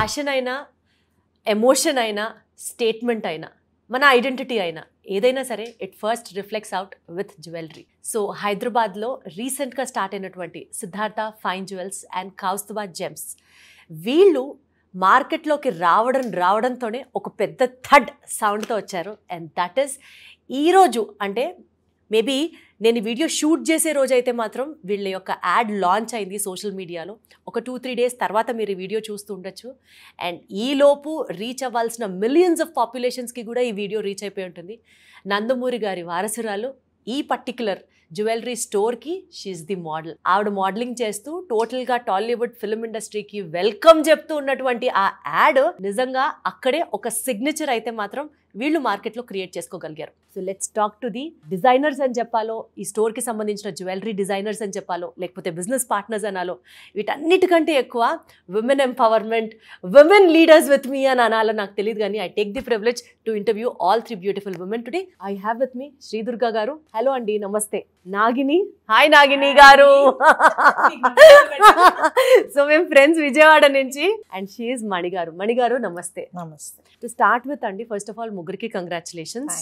Fashion అయినా, emotion అయినా, statement అయినా, మన ఐడెంటిటీ అయినా ఏదైనా సరే it first reflects out with jewellery. So హైదరాబాద్లో రీసెంట్గా స్టార్ట్ అయినటువంటి Siddhartha fine jewels and Kaustubha gems, వీళ్ళు మార్కెట్లోకి రావడంతోనే ఒక పెద్ద థడ్ సౌండ్తో వచ్చారు. అండ్ దట్ ఈస్ ఈరోజు, అంటే మేబీ నేను ఈ వీడియో షూట్ చేసే రోజు అయితే మాత్రం వీళ్ళ యొక్క యాడ్ లాంచ్ అయింది సోషల్ మీడియాలో. ఒక 2-3 డేస్ తర్వాత మీరు ఈ వీడియో చూస్తూ ఉండొచ్చు. అండ్ ఈలోపు రీచ్ అవ్వాల్సిన మిలియన్స్ ఆఫ్ పాపులేషన్స్కి కూడా ఈ వీడియో రీచ్ అయిపోయి ఉంటుంది. నందమూరి గారి వారసురాలు ఈ పర్టిక్యులర్ జ్యువెలరీ స్టోర్కి షీఈస్ ది మోడల్. ఆవిడ మోడలింగ్ చేస్తూ టోటల్గా టాలీవుడ్ ఫిల్మ్ ఇండస్ట్రీకి వెల్కమ్ చెప్తూ ఉన్నటువంటి ఆ యాడ్ నిజంగా అక్కడే ఒక సిగ్నేచర్ అయితే మాత్రం వీళ్ళు మార్కెట్లో క్రియేట్ చేసుకోగలిగారు. So let's talk to the designers అని చెప్పాలో, ఈ స్టోర్కి సంబంధించిన జ్యువెలరీ డిజైనర్స్ అని చెప్పాలో, లేకపోతే బిజినెస్ పార్ట్నర్స్ అనాలో, వీటన్నిటికంటే ఎక్కువ women empowerment, women leaders with me అని అనాలో నాకు తెలియదు. కానీ I take the privilege to interview all 3 beautiful women today. I have with me Sridurga garu. Hello అండి, నమస్తే. నాగిని, హాయ్ నాగిని గారు. సో మేము ఫ్రెండ్స్ విజయవాడ నుంచి. అండ్ షీఈస్ మణి గారు. మణి గారు నమస్తే. నమస్తే. టు స్టార్ట్ విత్ అండి, ఫస్ట్ ఆఫ్ ఆల్ ముగ్గురికి కంగ్రాచులేషన్స్.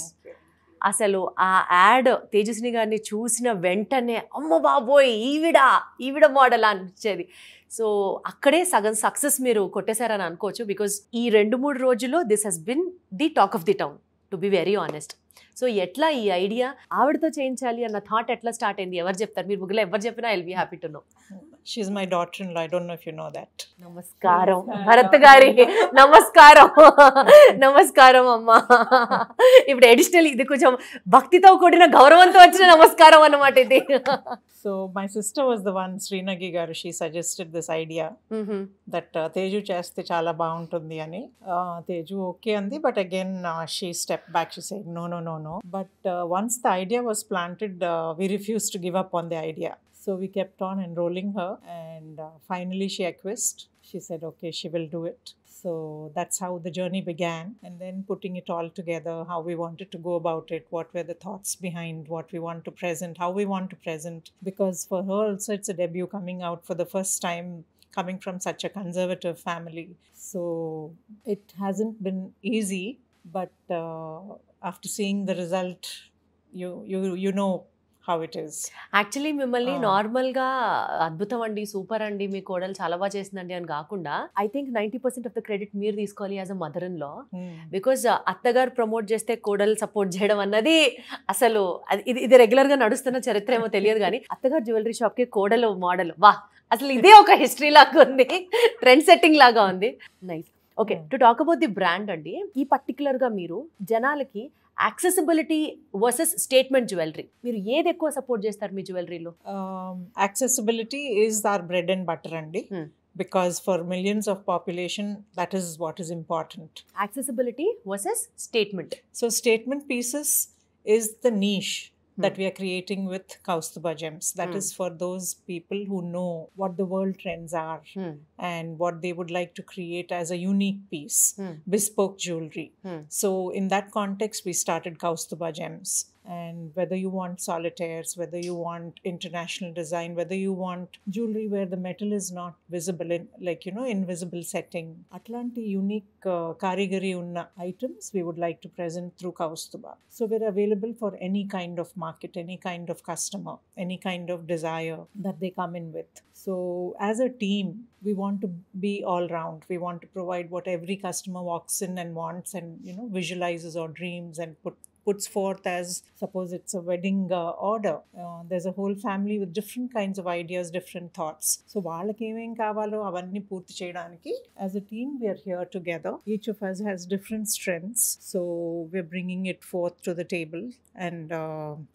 అసలు ఆ యాడ్ తేజస్విని గారిని చూసిన వెంటనే అమ్మ బాబోయ్ ఈవిడ మోడల్ అనిపించేది. సో అక్కడే సగం సక్సెస్ మీరు కొట్టేశారని అనుకోవచ్చు. బికాజ్ ఈ 2-3 రోజుల్లో this has been the talk of the town, to be very honest. So ఎట్లా ఈ ఐడియా ఆవిడతో చేయించాలి అన్న థాట్ ఎట్లా స్టార్ట్ అయింది? ఎవరు చెప్తారు? మీరు ముగ్గురు ఎవరు చెప్పినా I will be happy to know. She's my daughter-in-law. I don't know if you know that. నమస్కారం భరత్ గారి. నమస్కారం అమ్మా. ఇప్పుడు అడిషనల్ ఇది కొంచెం భక్తితో కూడిన గౌరవంతో వచ్చిన నమస్కారం అన్నమాట ఇది. So my sister was the one, Srinagi garu, she suggested this idea that Teju cheste chala baaguntundi ani. Teju okay andi, but again she stepped back. She said no. But once the idea was planted, we refused to give up on the idea. So we kept on enrolling her, and finally she acquiesced. She said okay, she will do it. So that's how the journey began, and then putting it all together, how we wanted to go about it, what were the thoughts behind what we want to present, how we want to present. Because for her also it's a debut, coming out for the first time, coming from such a conservative family. So it hasn't been easy, but after seeing the result, you know how it is. Actually మిమ్మల్ని నార్మల్గా అద్భుతం అండి, super అండి, మీ కోడలు చాలా బాగా చేసిందండి అని కాకుండా I think 90% of the credit మీరు తీసుకోవాలి as a mother in law. Because అత్తగారు ప్రమోట్ చేస్తే కోడలు సపోర్ట్ చేయడం అన్నది అసలు ఇది రెగ్యులర్గా నడుస్తున్న చరిత్ర ఏమో తెలియదు. కానీ అత్తగారు జ్యువెలరీ షాప్కి కోడలు మోడల్, వా అసలు ఇదే ఒక హిస్టరీ లాగా ఉంది, ట్రెండ్ సెట్టింగ్ లాగా ఉంది. Nice. Okay, to talk about the brand అండి, ఈ పర్టికులర్గా మీరు జనాలకి యాక్సెసిబిలిటీ వర్సెస్ స్టేట్మెంట్ జ్యువెలరీ, మీరు ఏది ఎక్కువ సపోర్ట్ చేస్తారు మీ జ్యువెలరీలో? Accessibility is our bread and butter andi. Because for millions of population, that is what is important. Accessibility versus statement. So statement pieces is the niche that we are creating with Kaustubha Gems. That is for those people who know what the world trends are and what they would like to create as a unique piece, bespoke jewelry. So in that context, we started Kaustubha Gems. And whether you want solitaires, whether you want international design, whether you want jewelry where the metal is not visible in, like, you know, invisible setting, atlanti unique karigari unna items we would like to present through Kaustubha. So we're available for any kind of market, any kind of customer, any kind of desire that they come in with. So as a team, we want to be all round. We want to provide what every customer walks in and wants, and you know, visualizes or dreams and puts forth as, suppose it's a wedding order. There's a whole family with different kinds of ideas, different thoughts. So వాళ్ళకి ఏమేం కావాలో అవన్నీ పూర్తి చేయడానికి as a team we are here together. Each of us has different strengths, so we're bringing it forth to the table and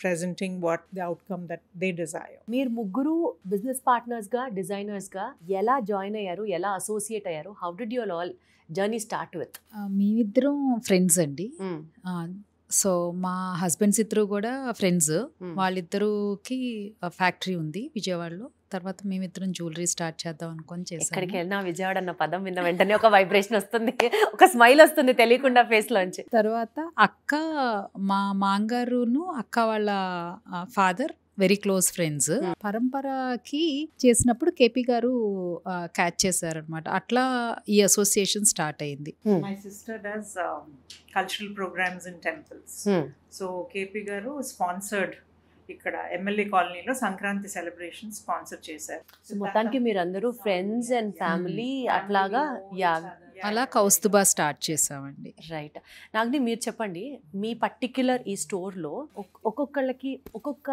presenting what the outcome that they desire. మీరు ముగ్గురు business పార్ట్నర్స్గా, డిజైనర్స్గా ఎలా join అయ్యారు, ఎలా associate అయ్యారు? How did your all journey start with? మేమిద్దరం friends అండి. So మా husbands ఇద్దరు కూడా ఫ్రెండ్స్. వాళ్ళిద్దరికి ఫ్యాక్టరీ ఉంది విజయవాడలో. తర్వాత మేమిద్దరం జ్యువెలరీ స్టార్ట్ చేద్దాం అనుకొని చేసాం. ఎక్కడికి వెళ్ళినా విజయవాడ అన్న పదం విన్న వెంటనే ఒక వైబ్రేషన్ వస్తుంది, ఒక స్మైల్ వస్తుంది తెలియకుండా ఫేస్ లోంచి. తర్వాత అక్క, మా మాంగారును అక్క వాళ్ళ ఫాదర్ వెరీ క్లోజ్ ఫ్రెండ్స్. పరంపరకి చేసినప్పుడు కేపీ గారు క్యాచ్ చేశారనమాట. అట్లా ఈ అసోసియేషన్ స్టార్ట్ అయింది. My sister does cultural programs in temples. So KP గారు స్పాన్సర్డ్ ఇక్కడ ఎమ్మెల్యే కాలనీలో సంక్రాంతి సెలబ్రేషన్ స్పాన్సర్ చేశారు. మొత్తానికి మీరు అందరూ ఫ్రెండ్స్ అండ్ ఫ్యామిలీ అట్లాగా యా అలా కౌస్తుభా స్టార్ట్ చేసామండి. రైట్. నాగ్ని మీరు చెప్పండి, మీ పర్టిక్యులర్ ఈ స్టోర్లో ఒక్కొక్కళ్ళకి ఒక్కొక్క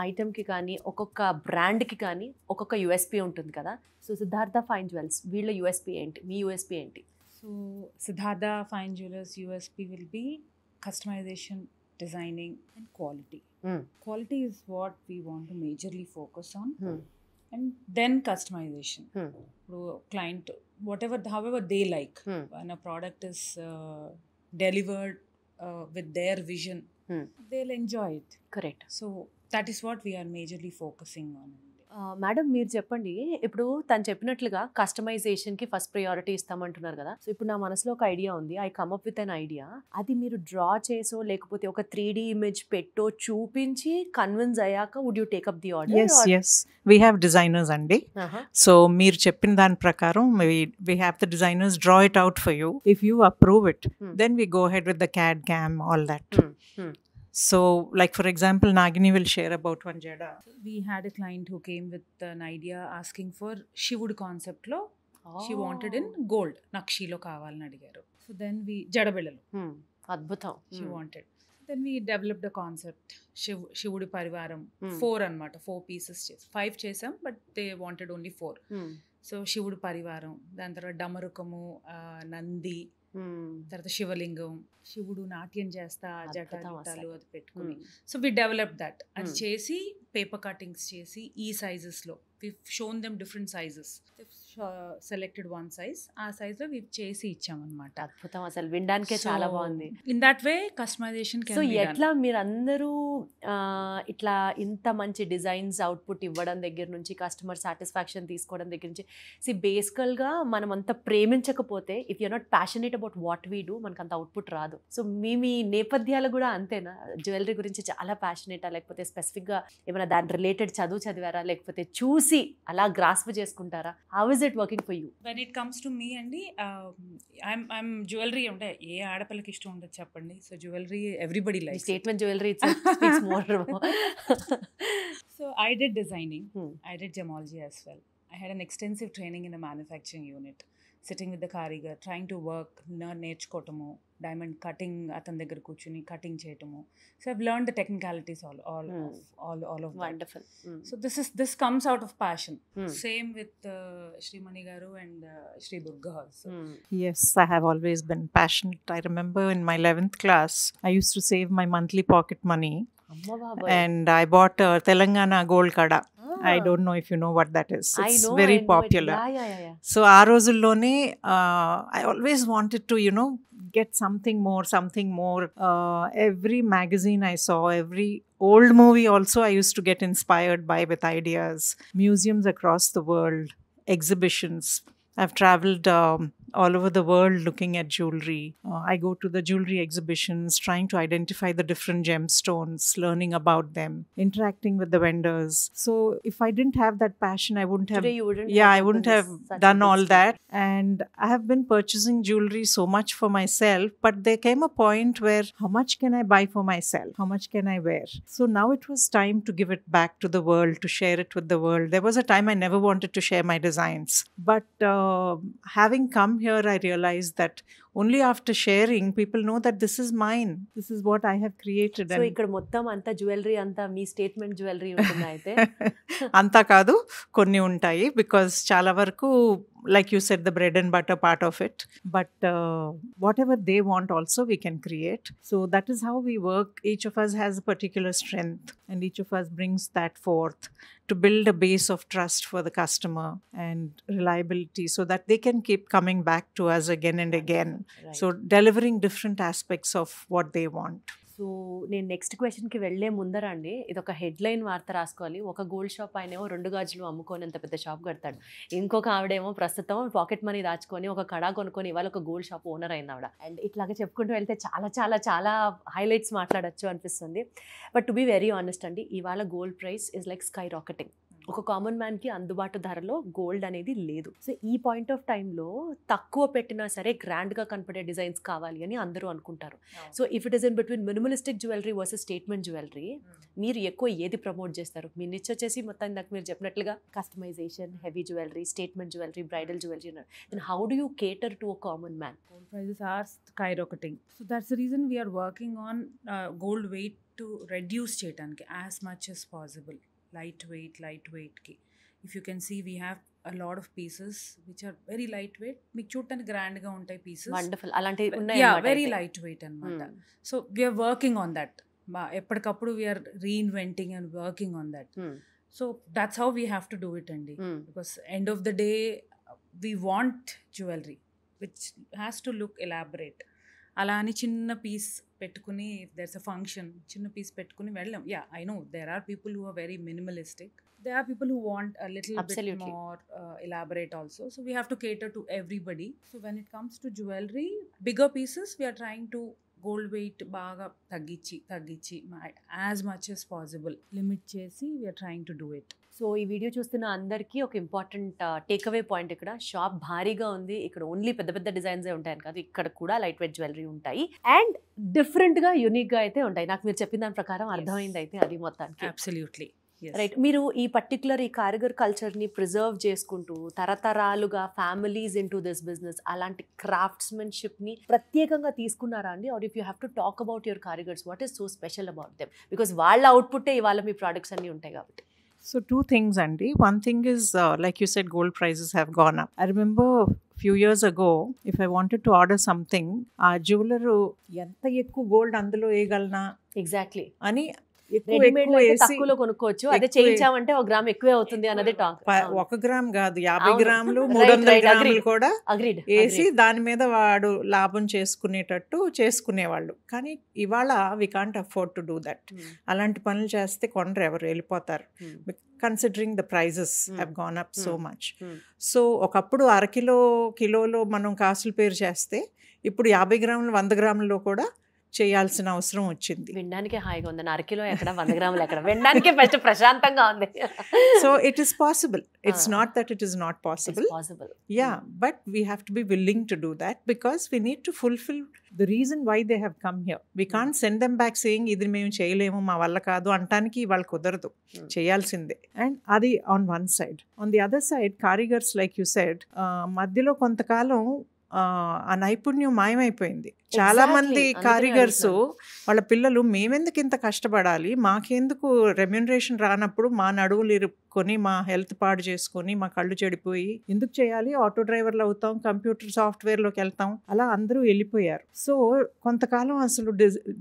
ఐటెంకి కానీ ఒక్కొక్క బ్రాండ్కి కానీ ఒక్కొక్క యూఎస్పీ ఉంటుంది కదా. సో సిద్ధార్థ ఫైన్ జ్యువెల్స్ వీళ్ళ యూఎస్పీ ఏంటి, మీ యూఎస్పీ ఏంటి? So Siddhartha Fine Jewelers USP will be customization, designing and quality. Quality is what we want to majorly focus on, and then customization. Client, however they like, when a product is delivered with their vision, they'll enjoy it. Correct. So that is what we are majorly focusing on. Madam మీరు చెప్పండి, ఇప్పుడు తను చెప్పినట్లుగా కస్టమైజేషన్కి first priority ఇస్తామంటున్నారు కదా. So ఇప్పుడు నా మనసులో ఒక ఐడియా ఉంది, I come up with an idea. అది మీరు డ్రా చేసో లేకపోతే ఒక 3D ఇమేజ్ పెట్టో చూపించి కన్విన్స్ అయ్యాక would you take up the order? yes we have designers అండి. సో మీరు చెప్పిన దాని ప్రకారం we have the designers draw it out for you. If you approve it, then we go ahead with the CAD CAM, all that. So like for example, Nagini will share about one jada. We had a client who came with an idea asking for Shivudu concept lo. She wanted in gold, nakshilo kavalani adigaru. So then we jadabellalu అద్భుతం. she wanted. Then we developed a concept, Shivudu Parivaram, 4 anamata, 4 pieces 5 chesam, but they wanted only 4. So Shivudu Parivaram, dan tarvata Damarukamu, Nandi, తర్వాత శివలింగం, శివుడు నాట్యం చేస్తా జటాలు అది పెట్టుకుని. So we develop that. అది చేసి పేపర్ కటింగ్స్ చేసి ఈ సైజెస్లో we shown them different sizes, selected one size, ఆ సైజ్లో వి చేసి ఇచ్చామన్నమాట. అద్భుతం, అసలు వినడానికే చాలా బాగుంది. In that way customisation. So ఎట్లా మీరు అందరూ ఇట్లా ఇంత మంచి డిజైన్స్ అవుట్పుట్ ఇవ్వడం దగ్గర నుంచి కస్టమర్ సాటిస్ఫాక్షన్ తీసుకోవడం దగ్గర నుంచి బేసికల్గా మనం అంత ప్రేమించకపోతే, if you're not passionate about what we do, మనకు అంత అవుట్పుట్ రాదు. సో మీ నేపథ్యాలు కూడా అంతేనా? జ్యువెలరీ గురించి చాలా ప్యాషనేటా, లేకపోతే స్పెసిఫిక్గా ఏమైనా దాని రిలేటెడ్ చదివారా, లేకపోతే చూసి అలా గ్రాస్ప్ చేసుకుంటారా? How is it working for you? When it comes to me అండి, ఐఎమ్ జ్యువెలరీ అంటే ఏ ఆడపిల్లకి ఇష్టం ఉండదు చెప్పండి. So jewellery everybody like statement jewellery speaks more. So I did designing, I did gemology as well. I had an extensive training in a manufacturing unit, sitting with the karigar, trying to work, నేర్చుకోవటము, diamond cutting అతని దగ్గర కూర్చుని cutting చేయటము. So I've learned the technicalities all of wonderful. So this comes out of passion. Same with Srimani garu and Sri Durga also. Yes, I have always been passionate. I remember in my 11th class, I used to save my monthly pocket money, and I bought a Telangana gold kada. I don't know if you know what that is. It's very popular. Yeah. So aa rojullone I always wanted to get something more. Every magazine I saw, every old movie also I used to get inspired by, with ideas. Museums across the world, exhibitions. I've traveled all over the world looking at jewelry. I go to the jewelry exhibitions, trying to identify the different gemstones, learning about them, interacting with the vendors. So if I didn't have that passion, I wouldn't have. Today you wouldn't. Yeah, have I wouldn't have such done a all big that. And I have been purchasing jewelry so much for myself, but there came a point where, how much can I buy for myself? How much can I wear? So now it was time to give it back to the world, to share it with the world. There was a time I never wanted to share my designs, but having come here, I realized that only after sharing, people know that this is mine. This is what I have created. So ఇక్కడ మొత్తం అంతా jewellery అంతా మీ statement jewellery ఉంటుంది అయితే? అంతా కాదు, కొన్ని ఉంటాయి. బికాస్ చాలా వరకు, like you said, the bread and butter part of it. But whatever they want also we can create. So that is how we work. Each of us has a particular strength, and each of us brings that forth to build a base of trust for the customer and reliability, so that they can keep coming back to us again and again. Right. So delivering different aspects of what they want. So నేను next క్వశ్చన్కి వెళ్ళే ముందర అండి, ఇది ఒక headline వార్త రాసుకోవాలి. ఒక గోల్డ్ షాప్ ఆయనేమో 2 గాజులు అమ్ముకొని అంత పెద్ద షాప్ కడతాడు. ఇంకొక ఆవిడేమో ప్రస్తుతం పాకెట్ మనీ దాచుకొని ఒక కడా కొనుక్కొని ఇవాళ ఒక గోల్డ్ షాప్ ఓనర్ అయింది ఆవిడ. అండ్ ఇట్లాగా చెప్పుకుంటూ వెళ్తే చాలా చాలా చాలా హైలైట్స్ మాట్లాడచ్చు అనిపిస్తుంది. But to be very honest అండి, ఇవాళ gold price is like skyrocketing. ఒక కామన్ మ్యాన్కి అందుబాటు ధరలో గోల్డ్ అనేది లేదు. సో ఈ పాయింట్ ఆఫ్ టైంలో తక్కువ పెట్టినా సరే గ్రాండ్గా కనపడే డిజైన్స్ కావాలి అని అందరూ అనుకుంటారు. So if it is in between minimalistic jewellery versus statement jewellery, మీరు ఎక్కువ ఏది ప్రమోట్ చేస్తారు? మీ నిచ్ వచ్చేసి మొత్తం ఇందాక మీరు చెప్పినట్లుగా customisation, heavy jewellery, statement jewellery, bridal jewellery. Then how do you cater to a common man? Gold prices are skyrocketing. So that's the reason we are working on gold weight to reduce cheyadaniki as much as possible. Lightweight ki. If you can see, we have a lot of pieces which are very lightweight. మీకు చూడటానికి grand గా ఉంటాయి pieces. Wonderful. అలాంటి ఉన్నాయి. Yeah, very lightweight అన్నమాట. So we are working on that. ఎప్పటికప్పుడు we are reinventing and working on that. So that's how we have to do it అండి. Because end of the day we want jewelry which has to look elaborate. అలా అని చిన్న piece పెట్టుకుని, if there's a function చిన్న piece పెట్టుకుని వెళ్ళాం. Yeah, I know there are people who are very minimalistic. There are people who want a little bit more elaborate also. So we have to cater to everybody. So when it comes to jewelry, bigger pieces, we are trying to gold weight బాగా తగ్గించి as much as possible limit చేసి we are trying to do it. So ఈ video చూస్తున్న అందరికీ ఒక important takeaway point, ఇక్కడ shop భారీగా ఉంది, ఇక్కడ ఓన్లీ పెద్ద పెద్ద డిజైన్సే ఉంటాయని కాదు, ఇక్కడ కూడా లైట్ వెయిట్ జ్యువెలరీ ఉంటాయి అండ్ డిఫరెంట్గా యూనిక్గా అయితే ఉంటాయి. నాకు మీరు చెప్పిన దాని ప్రకారం అర్థమైంది అయితే అది మొత్తానికి. Absolutely right. మీరు ఈ పర్టికులర్ ఈ కారిగర్ కల్చర్ని ప్రిజర్వ్ చేసుకుంటూ తరతరాలుగా families in to this business అలాంటి క్రాఫ్ట్స్మెన్షిప్ని ప్రత్యేకంగా తీసుకున్నారా అండి? Or if you have to talk about your karigars, what is so special about them? Because వాళ్ళ అవుట్పుట్టే ఇవాళ మీ ప్రోడక్ట్స్ అన్నీ ఉంటాయి కాబట్టి. So 2 things, Andy. One thing is, like you said, gold prices have gone up. I remember a few years ago, if I wanted to order something, our jeweler enta ekku gold అందులో వేయగలనా exactly అని తక్కువలో కొనుక్కోవచ్చు, అదే చేయించామంటే 1 gram ఎక్కువే అవుతుంది అన్నది talk. 1 gram కాదు, 50 గ్రాములు 300 గ్రాములు కూడా వేసి దాని మీద వాడు లాభం చేసుకునేటట్టు చేసుకునేవాళ్ళు. కానీ ఇవాళ we can't afford to do that. అలాంటి పనులు చేస్తే కొనరు, ఎవరు వెళ్ళిపోతారు. Considering the prices have gone up so much. So ఒకప్పుడు కిలోలో మనం కాసుల పేరు చేస్తే ఇప్పుడు 50 గ్రాములు 100 గ్రాములలో కూడా చేయాల్సిన అవసరం వచ్చింది. వినడానికే హాయిగా ఉంది. 1/2 కిలో ఎక్కడ 100 గ్రాములు ఎక్కడ, వినడానికే ఫస్ట్ ప్రశాంతంగా ఉంది. So it is possible. It's not that it is not possible. Yeah, but we have to be willing to do that because we need to fulfil the reason why they have come here. We can't send them back saying ఇది మేము చేయలేము, మా వల్ల కాదు అంటానికి వాళ్ళు కుదరదు, చేయాల్సిందే. అండ్ అది on one side. On the other side karigars like you said, మధ్యలో కొంతకాలం ఆ నైపుణ్యం మాయమైపోయింది. చాలా మంది కారిగర్స్ వాళ్ళ పిల్లలు మేమెందుకు ఇంత కష్టపడాలి, మాకెందుకు రెమ్యూనరేషన్ రానప్పుడు మా నడువులు ఇరుక్కొని మా హెల్త్ పాడు చేసుకొని మా కళ్ళు చెడిపోయి ఎందుకు చేయాలి, ఆటో డ్రైవర్లు అవుతాం, కంప్యూటర్ సాఫ్ట్వేర్లోకి వెళ్తాం, అలా అందరూ వెళ్ళిపోయారు. సో కొంతకాలం అసలు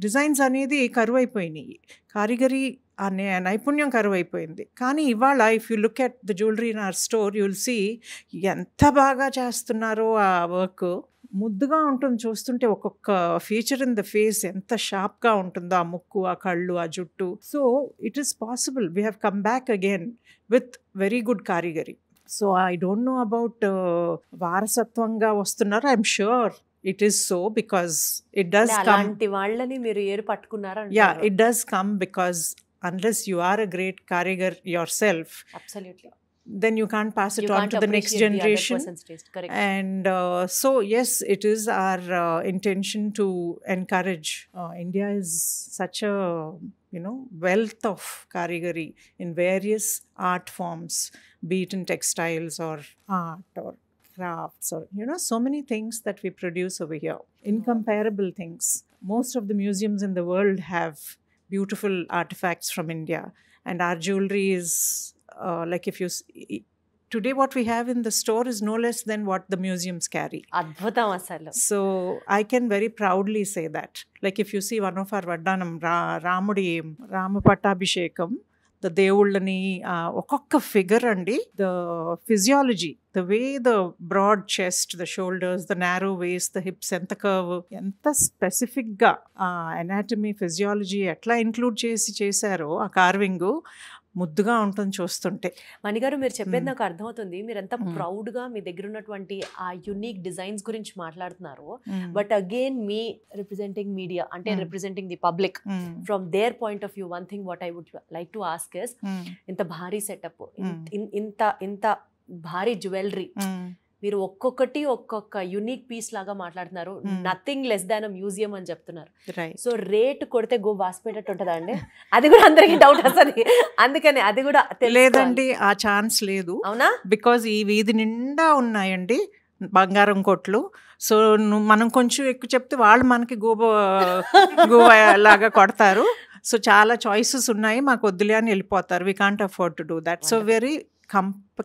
డిజైన్స్ అనేది కరువు అయిపోయినాయి, కారిగరీ అనే నైపుణ్యం కరువు అయిపోయింది. కానీ ఇవాళ if you look at the jewellery in our store you will see ఎంత బాగా చేస్తున్నారో ఆ వర్క్. ముద్దుగా ఉంటుంది చూస్తుంటే, ఒక్కొక్క ఫీచర్ ఇన్ ద ఫేస్ ఎంత షార్ప్గా ఉంటుందో, ఆ ముక్కు, ఆ కళ్ళు, ఆ జుట్టు. So it is possible. We have come back again with very good karigari. So I don't know about వారసత్వంగా వస్తున్నారు. I'm sure it is so because it does come. అలాంటి వాళ్ళని మీరు ఏరు పట్టుకున్నారా? Yeah, it does come because unless you are a great karigar yourself, absolutely, then you can't pass it on to the next generation. And so yes, it is our intention to encourage. India is such a wealth of karigari in various art forms, be it in textiles or art or crafts or so many things that we produce over here, incomparable things. Most of the museums in the world have beautiful artifacts from India, and our jewelry is like if you today what we have in the store is no less than what the museums carry. Adbhutam asalu. So I can very proudly say that. Like if you see one of our Vaddanam Ramudi Ramapattabhishekam, the దేవుళ్ళని ఒక్కొక్క figure అండి, the physiology, the way the broad chest, the shoulders, the narrow waist, the hips ఎంత curve, ఎంత స్పెసిఫిక్గా anatomy physiology ఎట్లా include చేశారో ఆ carving ముద్దుగా ఉంటుంది చూస్తుంటే. మణిగారు మీరు చెప్పేది నాకు అర్థమవుతుంది, మీరు ఎంత ప్రౌడ్గా మీ దగ్గర ఉన్నటువంటి ఆ యునిక్ డిజైన్స్ గురించి మాట్లాడుతున్నారు. But again me representing media అంటే representing the public from their point of view, one thing what I would like to ask is, ఇంత భారీ సెటప్, ఇంత భారీ జ్యువెలరీ, మీరు ఒక్కొక్కటి ఒక్కొక్క యునిక్ పీస్ లాగా మాట్లాడుతున్నారు. నథింగ్ లెస్ దాన్ అ మ్యూజియం అని చెప్తున్నారు. సో రేట్ కొడితే గో వాసిపోయేటట్టు ఉంటుందా అండి? అది కూడా అందరికి డౌట్ వస్తుంది, అందుకని అది కూడా లేదండి, ఆ ఛాన్స్ లేదు. అవునా? బికాజ్ ఈ వీధి నిండా ఉన్నాయండి బంగారం కొట్లు. సో మనం కొంచెం ఎక్కువ చెప్తే వాళ్ళు మనకి గోబ లాగా కొడతారు. సో చాలా చాయిసెస్ ఉన్నాయి, మాకు వద్దులే అని వెళ్ళిపోతారు. We can't afford to do that. So very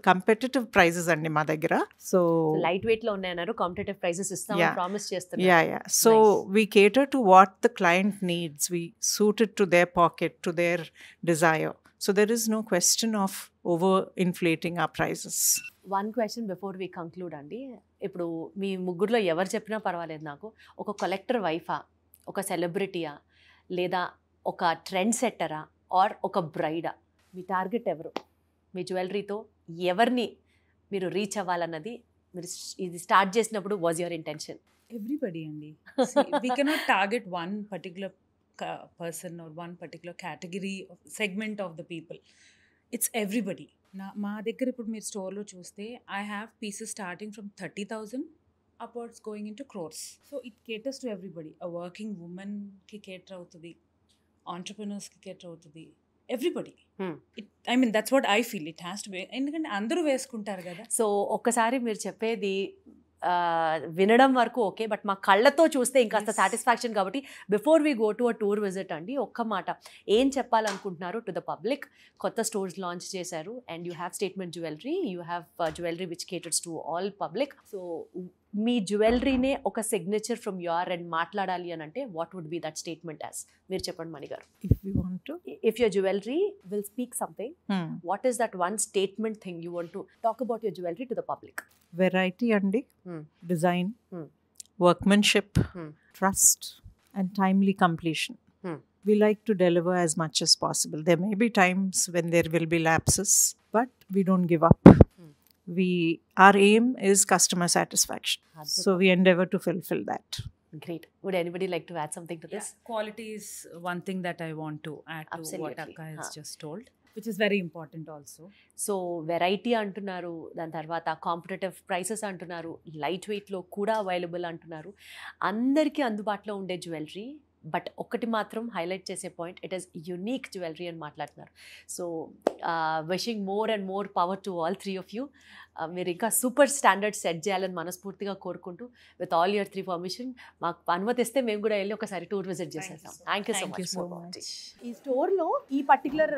competitive prices అండి మా దగ్గర. సో లైట్ వెయిట్ లో ఉన్నాయన్నారు, కాంపిటేటివ్ ప్రైసెస్ ఇస్తామని ప్రామిస్ చేస్తున్నారు. Yeah so we cater to what the client needs, we suit it to their pocket, to their desire. So there is no question of over inflating our prices. One question before we conclude అండి. ఇప్పుడు మీ ముగ్గురులో ఎవరు చెప్పినా పర్వాలేదు నాకు, ఒక collector వైఫా, ఒక సెలబ్రిటీయా, లేదా ఒక ట్రెండ్ సెట్టరా, ఆర్ ఒక బ్రైడా, మీ టార్గెట్ ఎవరు? మీ జ్యువెలరీతో ఎవరిని మీరు రీచ్ అవ్వాలన్నది మీరు ఇది స్టార్ట్ చేసినప్పుడు వాజ్ యువర్ ఇంటెన్షన్? ఎవ్రీబడి అండి. We cannot target one particular person are one particular category segment of the people. It's everybody. మా దగ్గర ఇప్పుడు మీరు స్టోర్లో చూస్తే I have pieces starting from 30,000 upwards going in to crores. So it caters to everybody. A working ఉమెన్కి కేటర్ అవుతుంది, ఆంటర్ప్రినర్స్కి కేటర్ అవుతుంది, everybody. I mean that's what I feel it has to be, ఎందుకంటే అందరూ వేసుకుంటారు కదా. సో ఒక్కసారి మీరు చెప్పేది వినడం వరకు ఓకే, బట్ మా కళ్ళతో చూస్తే ఇంకాస్త సాటిస్ఫాక్షన్. కాబట్టి before we go to a tour visit అండి, ఒక్క మాట ఏం చెప్పాలనుకుంటున్నారు టు ద పబ్లిక్? కొత్త స్టోర్స్ లాంచ్ చేశారు and you have statement jewellery, you have jewellery which caters to all public. So మీ జ్యువెలరీనే ఒక సిగ్నేచర్ ఫ్రమ్ యువర్ అండ్ మాట్లాడాలి అని అంటే what would be that statement as? మీరు చెప్పండి మణిగారు. If your jewellery will speak something, what is that one statement thing you want to talk about your jewellery to the public? Variety అండి, design, workmanship, trust and timely completion. We like to deliver as much as possible. There may be times when there will be lapses, but we don't give up. Our aim is customer satisfaction. So we endeavor to fulfill that. Great. Would anybody like to add something to this? Quality is one thing that I want to add to what Akka has just told, which is very important also. So variety అంటున్నారు, దాని తర్వాత competitive prices అంటున్నారు, light వెయిట్లో కూడా available అంటున్నారు, అందరికీ అందుబాటులో ఉండే జ్యువెలరీ. బట్ ఒకటి మాత్రం హైలైట్ చేసే point, it is unique jewellery అని మాట్లాడుతున్నారు. So wishing more and more power to all three of you. మీరు ఇంకా సూపర్ స్టాండర్డ్ సెట్ చేయాలని మనస్ఫూర్తిగా కోరుకుంటూ, with all your three permission మాకు అనుమతిస్తే మేము కూడా వెళ్ళి ఒకసారి టూర్ విజిట్ చేసేస్తాం. Thank you so much. ఈ స్టోర్లో ఈ పర్టికులర్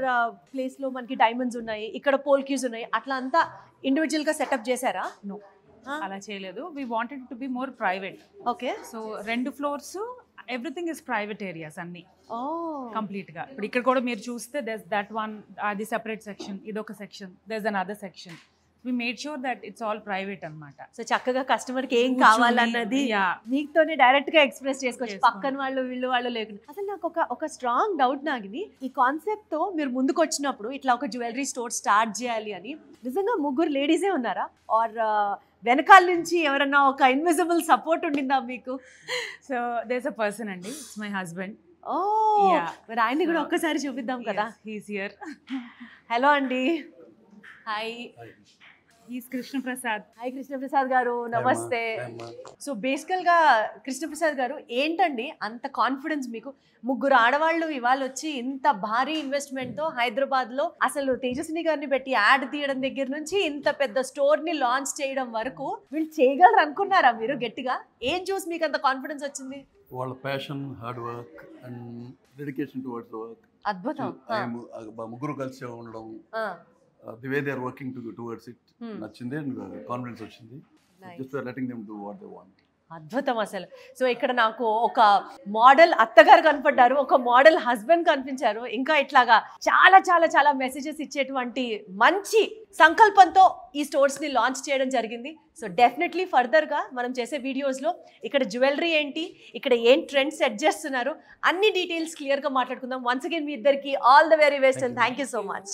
ప్లేస్లో మనకి డైమండ్స్ ఉన్నాయి, ఇక్కడ పోల్ క్యూస్ ఉన్నాయి, అట్లా అంతా ఇండివిజువల్గా సెటప్ చేశారా? నో, అలా చేయలేదు. We wanted to be more private. Okay. So 2 floors everything is private areas అన్ని కంప్లీట్ గా. ఇప్పుడు ఇక్కడ కూడా మీరు చూస్తే దెస్ దట్ వన్, అది సెపరేట్ సెక్షన్, ఇదొక section, these another section. We made sure that it's all private అన్నమాట. సో చక్కగా కస్టమర్ కి ఏం కావాలన్నది మీతోనే డైరెక్ట్ గా ఎక్స్ప్రెస్ చేసుకోవచ్చు, పక్కన వాళ్ళు వాళ్ళు లేకుండా. అసలు నాకు ఒక స్ట్రాంగ్ డౌట్ నాగిది, ఈ కాన్సెప్ట్ తో మీరు ముందుకు వచ్చినప్పుడు ఇట్లా ఒక జ్యువెలరీ స్టోర్ స్టార్ట్ చేయాలి అని, నిజంగా ముగ్గురు లేడీసే ఉన్నారా, ఆర్ వెనకాల నుంచి ఎవరన్నా ఒక ఇన్విజిబుల్ సపోర్ట్ ఉండిందా మీకు? సో దేర్స్ అ పర్సన్ అండి, ఇట్స్ మై హస్బెండ్. ఓ, మరి ఆయన్ని కూడా ఒక్కసారి చూపిద్దాం కదా. He's here. హలో అండి. Hi. He's Krishnaprasad. Hi Krishnaprasad గారు, నమస్తే. సో బేసికల్గా కృష్ణప్రసాద్ గారు, ఏంటండి అంత కాన్ఫిడెన్స్ మీకు? ముగ్గురు ఆడవాళ్ళు ఇవాళ వచ్చి ఇంత భారీ ఇన్వెస్ట్మెంట్తో హైదరాబాద్లో అసలు తేజస్విని గారిని పెట్టి యాడ్ తీయడం దగ్గర నుంచి ఇంత పెద్ద స్టోర్ని లాంచ్ చేయడం వరకు వీళ్ళు చేయగలరు అనుకున్నారా మీరు గట్టిగా? ఏం చూసి మీకు అంత కాన్ఫిడెన్స్ వచ్చింది? వాళ్ళ passion, hard work and dedication towards the work. అద్భుతం. ముగ్గురు కలిసి ఉండడం, the way they are working towards it నచ్చింది అండ్ కాన్ఫిడెన్స్ వచ్చింది. Just letting them do what they want. అద్భుతం అసలు. సో ఇక్కడ నాకు ఒక మోడల్ అత్తగారు కనపడ్డారు, ఒక మోడల్ హస్బెండ్ కనిపించారు, ఇంకా ఇట్లాగా చాలా చాలా చాలా మెసేజెస్ ఇచ్చేటువంటి మంచి సంకల్పంతో ఈ స్టోర్స్ని లాంచ్ చేయడం జరిగింది. సో డెఫినెట్లీ ఫర్దర్గా మనం చేసే వీడియోస్లో ఇక్కడ జ్యువెలరీ ఏంటి, ఇక్కడ ఏం ట్రెండ్ సెట్ చేస్తున్నారు, అన్ని డీటెయిల్స్ క్లియర్గా మాట్లాడుకుందాం. వన్స్ అగైన్ మీ ఇద్దరికి all the very best and thank you so much.